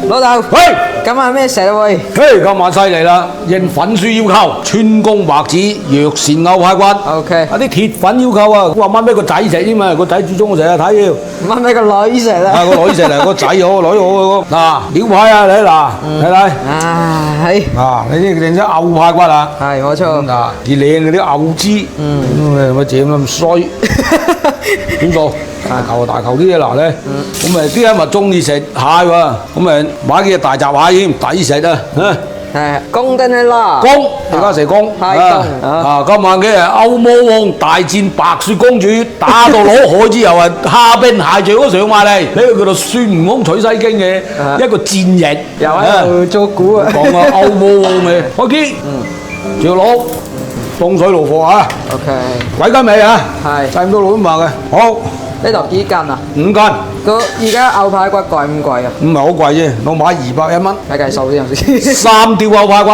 老豆，喂，今晚咩食啊喂？嘿，今晚犀利啦！應粉書要求，川公白子藥膳牛排骨。OK 啲鐵粉要求啊，話掹俾個仔食添嘛，個仔煮中我成日睇要。乜俾個女食啊，啦？個女食嚟，個仔好，個女好。嗱，料牌啊，你嗱，睇睇。啊，係嗱，你啲靚咗牛排骨啊。係冇錯。嗱，啲靚嗰啲牛脂。乜整咁衰？點做？大球大球啲嘢嗱咧，咁咪啲人咪中意食蟹喎，咁咪買幾隻大閘蟹添，抵食啊！係公定係啦。公，而家食公。係公啊！今晚嘅歐魔王大戰白雪公主，打到攞海之後啊，蝦兵蟹將都上埋嚟，呢個叫做孫悟空取西經嘅一個戰役。又喺度做估啊！講啊，歐魔王嘅開機，照攞凍水爐火啊！ OK，鬼斤尾啊！係使咁多老麻嘅，好呢度幾斤啊？ 5斤，個而家牛排骨貴唔貴啊？唔係好貴啫，我買201蚊。計數先先。 3吊牛排骨，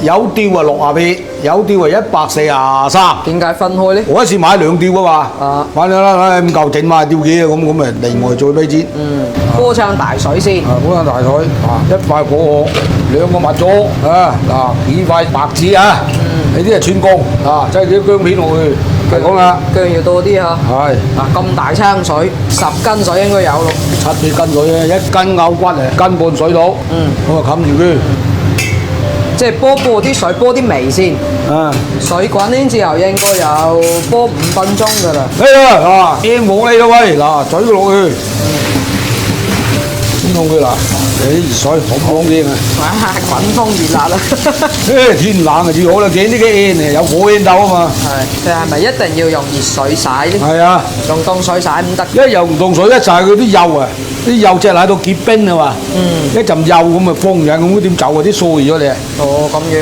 有吊啊60片，有吊啊143。點解分開咧？我一次買2吊啊嘛，啊買咗啦，咁夠整買吊幾啊，咁咪另外再俾錢。鍋撐大水先。啊，嗰間大水啊，一塊火鵝，2個蜜棗啊，嗱幾塊白子啊，呢啲係川公啊，即係啲薑片落去。嚟講啦，薑要多啲嚇。係嗱咁大餐水，10斤水應該有咯。 7、8斤水啊，1斤牛骨啊，1斤半水到，咁啊冚住佢。即係煲啲水，煲啲味先。啊，水滾呢之後應該有煲5分鐘㗎啦。嚟啦，啊，煙冇你啦喂，嗱，嘴佢落去，點弄佢嗱？誒熱水好唔好煙啊？哇！滾風熱辣啦。誒天冷啊至好啦，整啲嘅煙啊，有火煙鬥啊嘛。係，佢係咪一定要用熱水洗咧？係啊，用凍水洗唔得。一又唔凍水，一就係佢啲幼啊，啲幼隻喺度結冰啊嘛。一陣幼咁啊，放唔緊咁點走啊？啲碎咗你啊！哦，咁樣。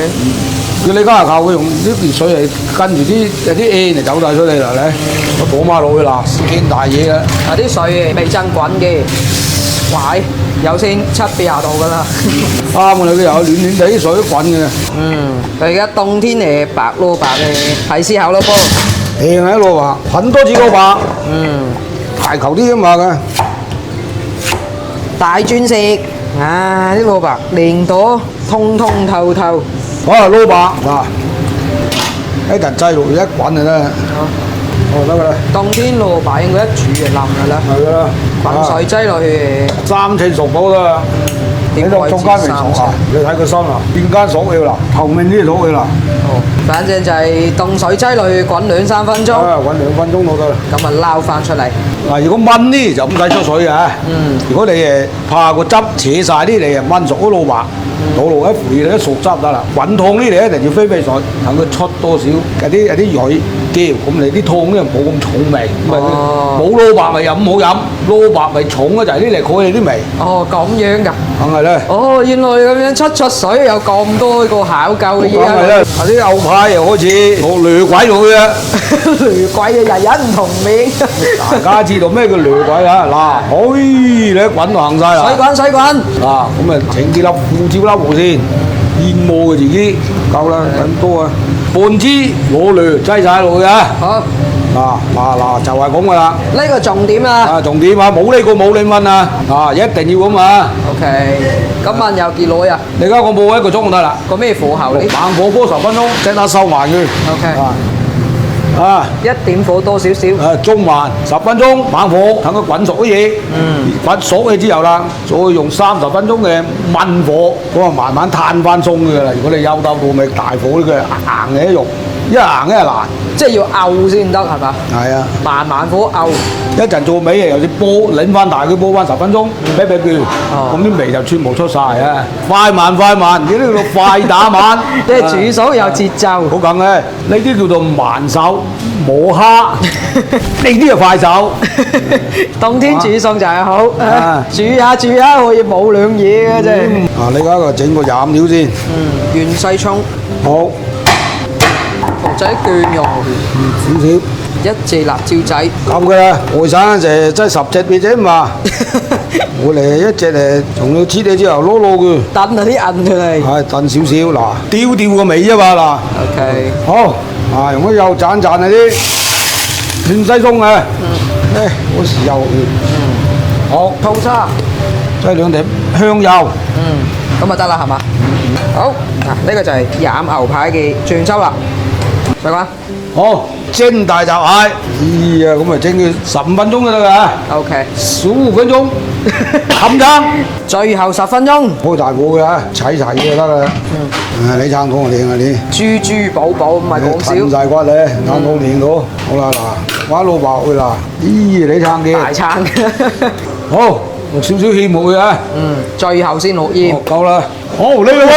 叫你家下靠佢用啲熱水嚟跟住啲有啲煙嚟走晒出嚟啦，你我倒馬落去啦，煙大嘢啦。啊啲水未真滾嘅，喂，有先70-80度㗎啦。啱啊！佢又有暖暖地啲水滾嘅。佢而家冬天嚟白蘿蔔嘅睇思考咯噃。平喺蘿蔔，很多次蘿蔔。大球啲咁話嘅。大鑽石啊！啲蘿蔔連朵通通透透。好啊，蘿蔔嗱，一陣擠落去一滾就得啦。哦，得㗎啦。冬天蘿蔔應該一煮就腍㗎啦。係㗎啦。滾水擠落去， 3次熟到啦。點為之中間未熟啊？你睇個心啦，邊間熟嘅啦？後面啲熟嘅啦。哦，反正就係凍水擠落去滾2-3分鐘，啊，滾2分鐘到得啦。咁啊撈翻出嚟。嗱，如果燜呢就唔使出水嘅。如果你怕個汁扯晒啲，你燜熟啲蘿蔔，倒落一回你一熟汁得啦。滾湯呢你一定要飛水，等佢出多少有啲水膠，咁你啲湯咧冇咁重味。冇蘿蔔咪又唔好飲，蘿蔔咪重啊，就係呢嚟蓋你啲味。哦，咁樣㗎。梗係咧。哦，原來咁樣出水有咁多個考究嘅嘢。梗係咧。啲牛排又開始落雷鬼落去啊！雷鬼嘅人人唔同名。大家知道咩叫雷鬼啊？嗱，你一滾就行晒啦。水滾水滾。咁啊整幾粒胡椒粒先，煙霧嘅自己夠啦，咁多啊。半支攞雷擠晒落去啊！好。嗱就係咁噶啦。呢個重點啦。啊，重點啊，冇呢個冇你問啊！啊，一定要咁啊！ OK，咁問有幾耐啊？你而家我冇1個鐘就得啦。個咩火候咧？猛火煲10分鐘，即刻收埋佢。 OK。一點火多少少。中慢10分鐘，猛火等佢滾熟啲嘢。滾熟咗之後啦，再用30分鐘嘅燜火，咁啊慢慢攤翻鬆嘅啦。如果你休兜到咪大火呢個硬嘅肉，一硬一爛。即係要漚先得係嘛？係啊，慢慢火漚。一陣做尾啊，又要煲擰翻大佢煲翻10分鐘，俾佢，咁啲味就全部出晒啊！快慢，你呢度快打慢，即係煮手有節奏。好梗嘅，呢啲叫做慢手磨蝦，呢啲係快手。冬天煮餸就係好，煮下可以冇兩嘢嘅啫。啊，你而家整個醃料先。芫茜葱。好。蠔仔薑蓉。少少。1隻辣椒仔。咁嘅啦，外省就真係10隻俾啫嘛。我嚟一隻從佢切咗之後攞佢，燉下啲韌出嚟。係燉少少嗱，吊個味啫嘛嗱。OK。好，用啲油斬下啲芫茜葱啊。嗰時油。好，吐沙。雞兩碟香油。咁就得啦，係嘛？好，嗱呢個就係飲牛排嘅醬汁啦。再講。好，蒸大閘蟹，咦呀，咁咪蒸佢15分鐘就得㗎，OK， 15分鐘，冚撐，最後10分鐘，開大火嘅，砌齊嘢就得啦。你撐到我靚啊你，豬豬寶寶唔係講褪笑，曬骨咧，撐到靚到，好啦嗱，玩老白去啦，咦你撐嘅，大餐，好，落少少薏木去啊，最後先落鹽，夠啦，好嚟啦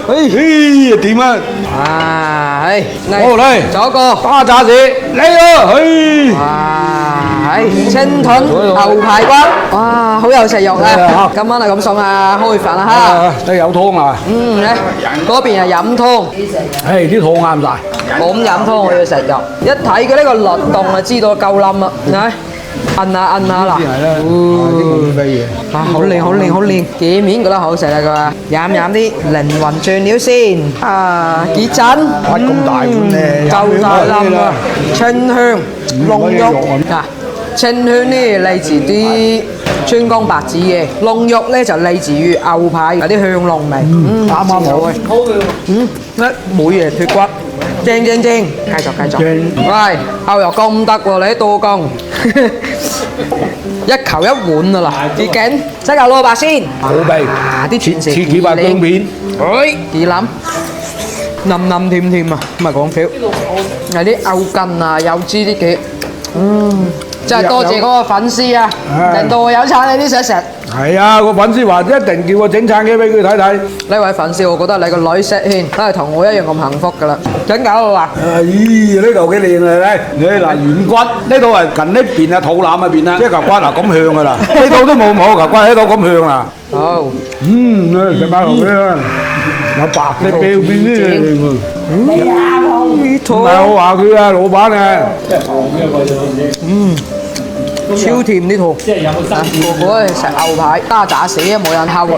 喂，咦點啊？啊，好嚟，仲有一個。巴炸蟹嚟啦，哇！清燉牛排骨，哇，好有食欲啊！今晚係咁餸啊，開飯啦嚇！得有湯啊！嗰邊係飲湯，啲湯啱晒。冇咁飲湯，我要食肉。一睇佢呢個律動就知道夠冧啦，睇摁下摁下啦，好靚好靚好靚，幾面覺得好食啊佢話，飲啲靈魂醬料先，幾陣，咁大碗咧，夠大冧啊，清香龍肉啊！清香呢嚟自啲川江白子嘅，龍肉咧就嚟自於牛排有啲香濃味，啱啱好嘅，每嘢脱骨，正，繼續，喂，牛肉咁得喎，你多工，一球一碗啊啦，幾勁，即刻攞白先，好味，啲全食切幾塊姜片，幾腍。腍甜甜啊，唔係講笑，有啲牛筋啊，有支啲嘅，真係多謝嗰個粉絲啊，令到我有餐你啲想食。係啊，個粉絲話一定叫我整餐嘅俾佢睇睇。呢位粉絲，我覺得你個女錫軒都係同我一樣咁幸福噶啦，整搞到話。咦，呢嚿幾靚啊！你嗱軟骨，呢度係近呢邊啊，肚腩嗰邊啊，即係嚿骨嗱咁香噶啦，呢度都冇嚿骨喺度咁香啦。好，食包落去啊！有白色標邊啲嚟唔係我話佢啊，老闆啊，超甜呢套，個個食牛排加炸死啊，冇人敲喎。